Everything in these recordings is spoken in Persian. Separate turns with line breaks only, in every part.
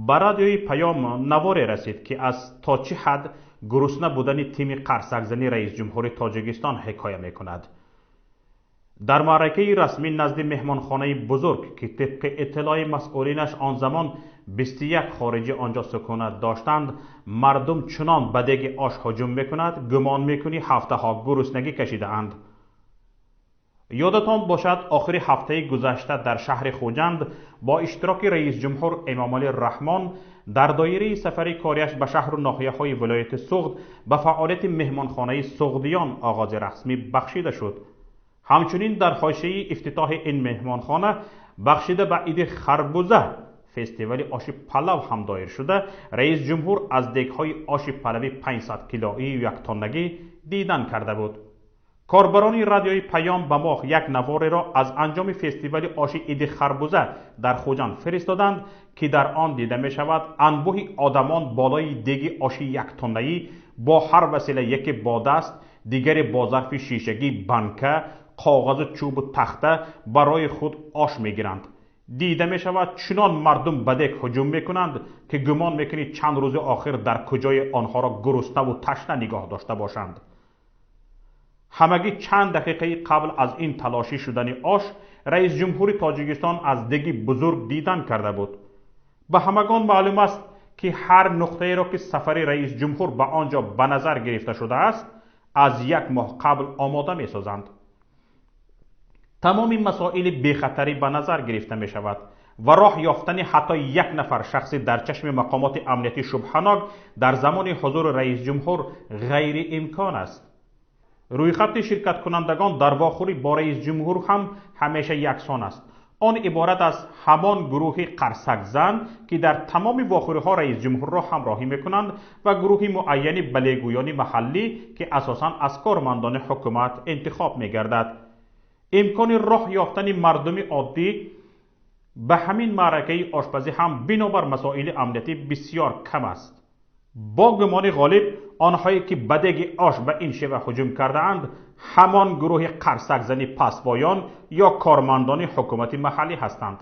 به رادیوی پیام نواری رسید که از تا چه حد گرسنه بودن تیم قرصک‌زنی رئیس جمهور تاجیکستان حکایه میکند. در معرکه رسمی نزد مهمانخانه بزرگ که طبق اطلاع مسئولینش آن زمان 21 خارجی آنجا سکونت داشتند، مردم چنان به دیگ آش هجوم میکند گمان میکنی هفته ها گرسنگی کشیده اند. یادتان باشد آخر هفته گذشته در شهر خوجند با اشتراک رئیس جمهور امامعلی رحمان در دایره سفر کاریش به شهر و ناحیه های ولایت سغد به فعالیت مهمانخانه سغدیان آغاز رسمی بخشیده شد. همچنین در حاشیه افتتاح این مهمانخانه بخشیده به عید خربوزه فستیوال آش پلو هم دایر شده، رئیس جمهور از دیگ‌های آش پلوی 500 کیلویی و 1 تنگی دیدن کرده بود. کاربران رادیوی پیام به ماه یک نواری را از انجام فستیوال آش عید خربوزه در خوجند فرستادند که در آن دیده می شود انبوه آدمان بالای دیگ آش 1 تنگی با هر وسیله، یکی با دست، دیگری با ظرف شیشگی، بنکه، کاغذ، چوب و تخته برای خود آش می گیرند. دیده می شود چنان مردم به دیگ هجوم می کنند که گمان می کنید چند روز آخر در کجای آنها را گرسنه و تشنه نگاه داشته باشند. همگی چند دقیقه قبل از این تلاشی شدن آش، رئیس جمهور تاجیکستان از دیگ بزرگ دیدن کرده بود. به همگان معلوم است که هر نقطه را که سفر رئیس جمهور به آنجا به نظر گرفته شده است از 1 ماه قبل آماده می سازند. تمام مسائل بیخطری به نظر گرفته می شود و راه یافتن حتی 1 نفر شخصی در چشم مقامات امنیتی شبهناک در زمان حضور رئیس جمهور غیر امکان است. روی خط شرکت کنندگان در واخوری با رئیس جمهور هم همیشه یکسان است. آن عبارت از همان گروه قرصک زن که در تمام واخوری ها رئیس جمهور را همراهی میکنند و گروه معینی بلیگویان محلی که اساساً از کارمندان حکومت انتخاب میگردد. امکان راه یافتن مردم عادی به همین معرکه آشپزی هم بنابر مسائل امنیتی بسیار کم است. با گمان غالب آنهایی که به دیگ آش به این شیوه هجوم کرده اند همان گروه قرصک زنی پسپایان یا کارمندان حکومت محلی هستند،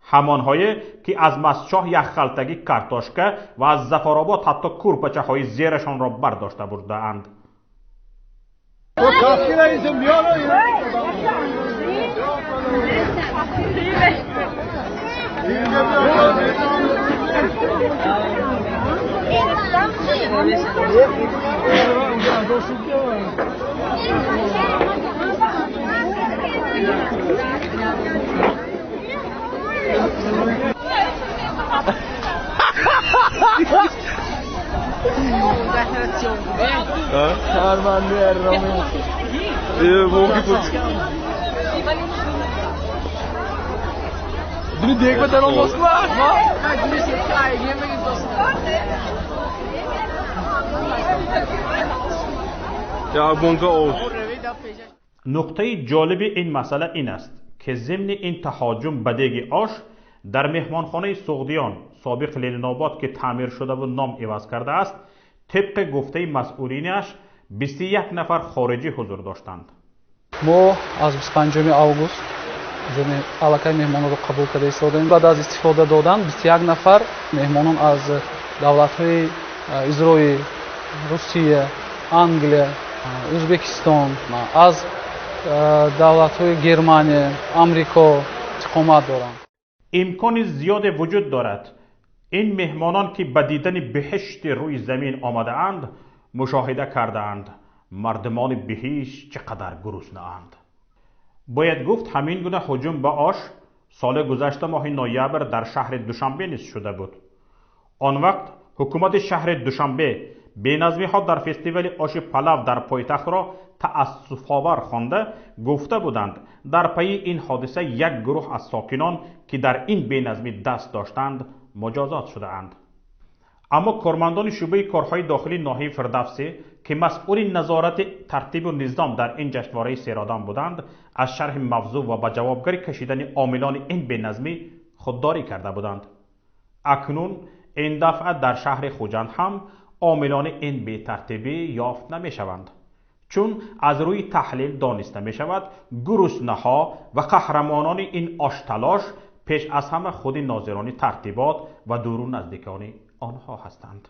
همانهایی که از مسچاه یک خلطگی کارتاشکه و از ظفرآباد حتی کورپچه های زیرشان را برداشته برده اند. نقطه جالب این مسئله این است که ضمن این تهاجم به دیگ آش در مهمانخانه سغدیان سابق لیلناباد که تعمیر شده و نام عوض کرده است، طبق گفته مسئولینش 21 نفر خارجی حضور داشتند.
ما از 25 август аллакай меҳмононро қабул карда истодем. баъд аз истифода додан 21 нафар меҳмонон аз давлатҳои изроил, русия, англия, ӯзбекистон, аз давлатҳои германия, амрико иқомат доранд.
امکان زیاد وجود دارد این مهمانان که به دیدن بهشت روی زمین آمده اند مشاهده کرده اند مردمان بهشت چقدر گرسنه اند. باید گفت همین گونه هجوم به آش سال گذشته ماه نوامبر در شهر دوشنبه نیز شده بود. آن وقت حکومت شهر دوشنبه بی‌نظمی ها در فستیوال آش پلو در پایتخت را تأسف‌آور خوانده گفته بودند در پی این حادثه یک گروه از ساکنان که در این بی‌نظمی دست داشتند مجازات شده اند. اما کارمندان شعبه کارهای داخلی ناحیه فردوسی که مسئول نظارت ترتیب و نظام در این جشنواره سیرآدم بودند از شرح موضوع و به جوابگری کشیدن عاملان این بی‌نظمی خودداری کرده بودند. اکنون این دفعه در شهر خوجند هم عاملان این بی ترتیبی یافت نمی شوند، چون از روی تحلیل دانسته می شود گرسنه‌ها و قهرمانان این آش تلاش پیش از همه خود ناظران ترتیبات و دورو نزدیکان آنها هستند.